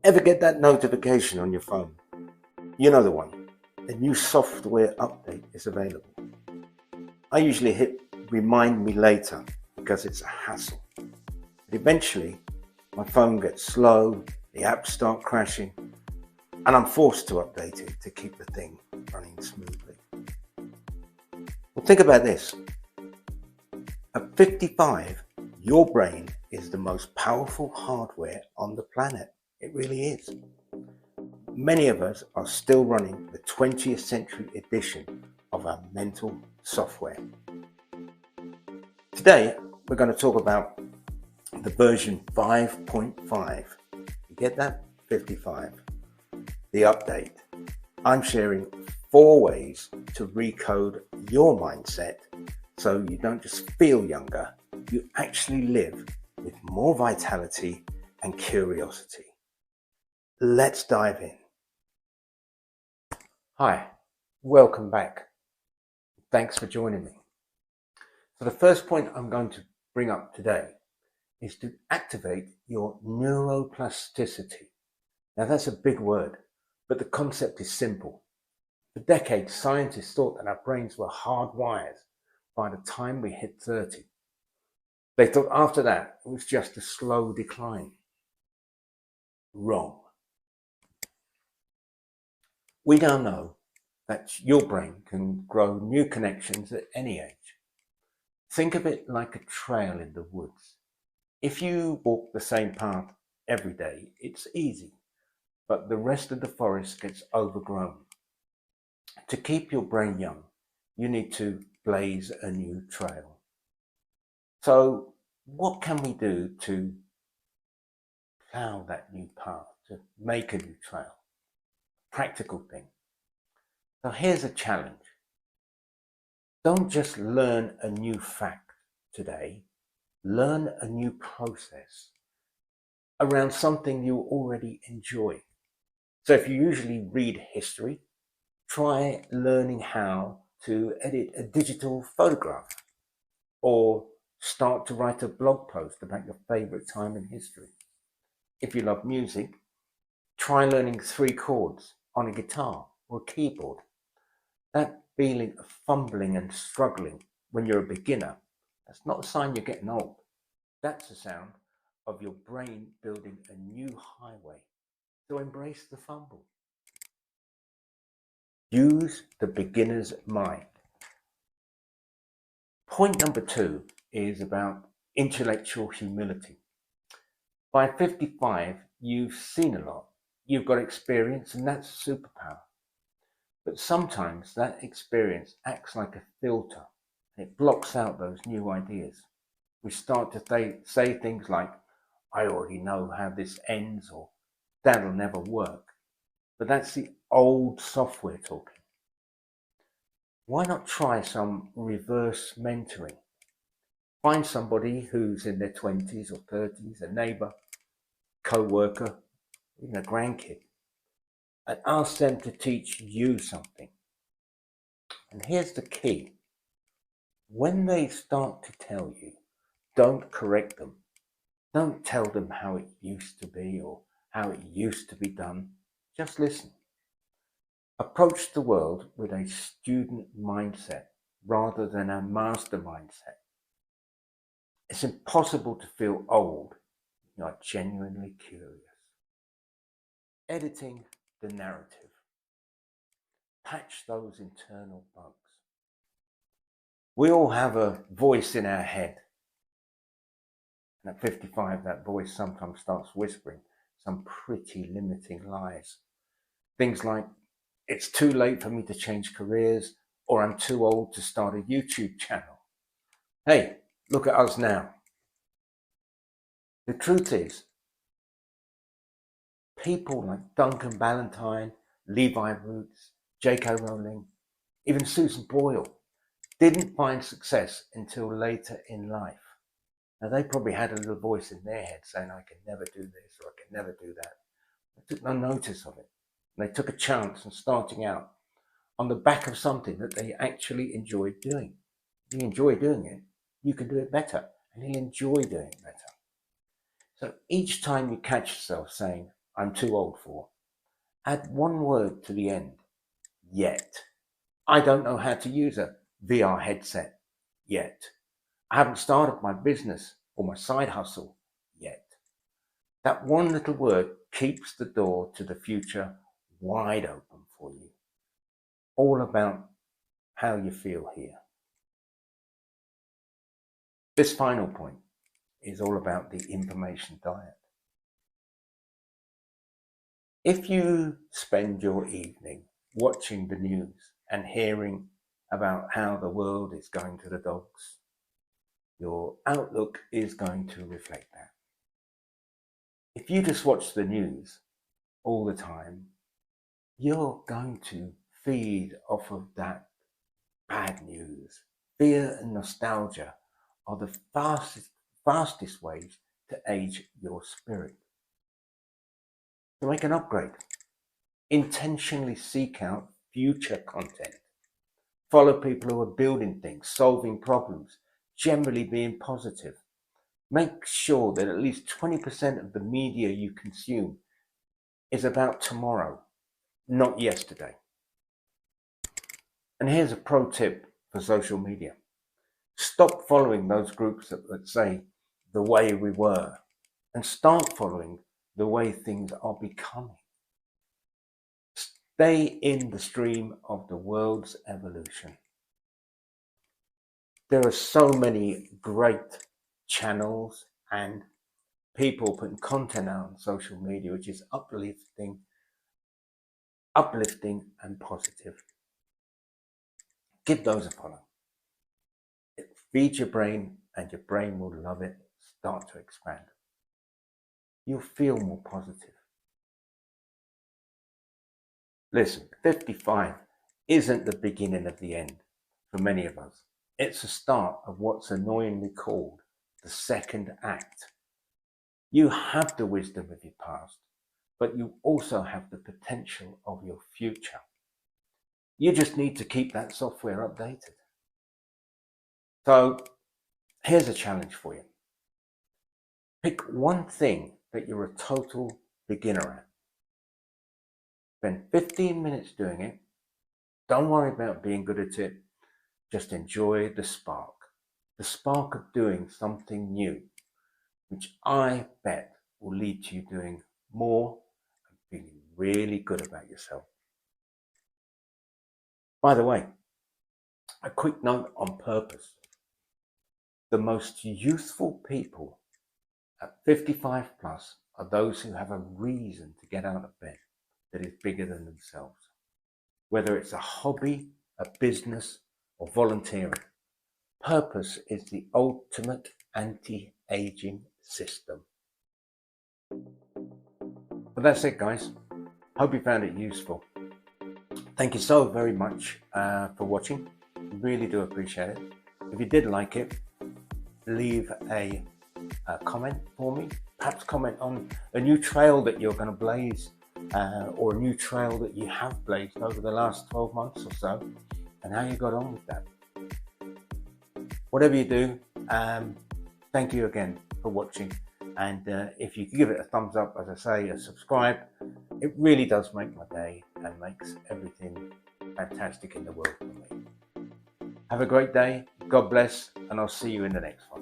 Ever get that notification on your phone? You know the one. A new software update is available. I usually hit remind me later because it's a hassle. But eventually, my phone gets slow, the apps start crashing, and I'm forced to update it to keep the thing running smoothly. Well, think about this. At 55, your brain is the most powerful hardware on the planet. It really is. Many of us are still running the 20th century edition of our mental software. Today, we're going to talk about the version 5.5. You get that? 55. The update. I'm sharing 4 ways to recode your mindset so you don't just feel younger, you actually live with more vitality and curiosity. Let's dive in. Hi, welcome back. Thanks for joining me. So the first point I'm going to bring up today is to activate your neuroplasticity. Now that's a big word, but the concept is simple. For decades, scientists thought that our brains were hardwired by the time we hit 30. They thought after that it was just a slow decline. Wrong. We now know that your brain can grow new connections at any age. Think of it like a trail in the woods. If you walk the same path every day, it's easy, but the rest of the forest gets overgrown. To keep your brain young, you need to blaze a new trail. So what can we do to plow that new path, to make a new trail? Practical thing. So here's a challenge. Don't just learn a new fact today, learn a new process around something you already enjoy. So if you usually read history, try learning how to edit a digital photograph or start to write a blog post about your favorite time in history. If you love music, try learning 3 chords on a guitar or a keyboard. That feeling of fumbling and struggling when you're a beginner, that's not a sign you're getting old. That's the sound of your brain building a new highway. So embrace the fumble. Use the beginner's mind. Point number 2 is about intellectual humility. By 55, you've seen a lot. You've got experience, and that's a superpower. But sometimes that experience acts like a filter. It blocks out those new ideas. We start to say things like, I already know how this ends, or that'll never work. But that's the old software talking. Why not try some reverse mentoring? Find somebody who's in their 20s or 30s, a neighbor, co-worker, even a grandkid, and ask them to teach you something. And here's the key. When they start to tell you, don't correct them. Don't tell them how it used to be or how it used to be done. Just listen. Approach the world with a student mindset rather than a master mindset. It's impossible to feel old if you are genuinely curious. Editing the narrative. Patch those internal bugs. We all have a voice in our head. And at 55, that voice sometimes starts whispering some pretty limiting lies. Things like, it's too late for me to change careers, or I'm too old to start a YouTube channel. Hey, look at us now. The truth is, people like Duncan Ballantyne, Levi Roots, J.K. Rowling, even Susan Boyle didn't find success until later in life. Now they probably had a little voice in their head saying, I can never do this or I can never do that. They took no notice of it. And they took a chance on starting out on the back of something that they actually enjoyed doing. If you enjoy doing it, you can do it better, and you'll enjoy doing it better. So each time you catch yourself saying, I'm too old for. Add one word to the end. Yet. I don't know how to use a VR headset yet. I haven't started my business or my side hustle yet. That one little word keeps the door to the future wide open for you. All about how you feel here. This final point is all about the information diet. If you spend your evening watching the news and hearing about how the world is going to the dogs, your outlook is going to reflect that. If you just watch the news all the time, you're going to feed off of that bad news. Fear and nostalgia are the fastest ways to age your spirit. To make an upgrade, intentionally seek out future content. Follow people who are building things, solving problems, generally being positive. Make sure that at least 20% of the media you consume is about tomorrow, not yesterday. And here's a pro tip for social media. Stop following those groups that say the way we were and start following the way things are becoming. Stay in the stream of the world's evolution. There are so many great channels and people putting content out on social media, which is uplifting and positive. Give those a follow. It feeds your brain and your brain will love it, start to expand. You'll feel more positive. Listen, 55 isn't the beginning of the end for many of us. It's the start of what's annoyingly called the second act. You have the wisdom of your past, but you also have the potential of your future. You just need to keep that software updated. So here's a challenge for you. Pick one thing that you're a total beginner at. Spend 15 minutes doing it. Don't worry about being good at it. Just enjoy the spark of doing something new, which I bet will lead to you doing more and feeling really good about yourself. By the way, a quick note on purpose. The most youthful people at 55 plus are those who have a reason to get out of bed that is bigger than themselves. Whether it's a hobby, a business, or volunteering, purpose is the ultimate anti-aging system. But that's it, guys. Hope you found it useful. Thank you so very much for watching. Really do appreciate it. If you did like it, leave a comment for me. Perhaps comment on a new trail that you're going to blaze or a new trail that you have blazed over the last 12 months or so and how you got on with that. Whatever you do, thank you again for watching. And if you could give it a thumbs up, as I say, a subscribe, it really does make my day and makes everything fantastic in the world for me. Have a great day. God bless, and I'll see you in the next one.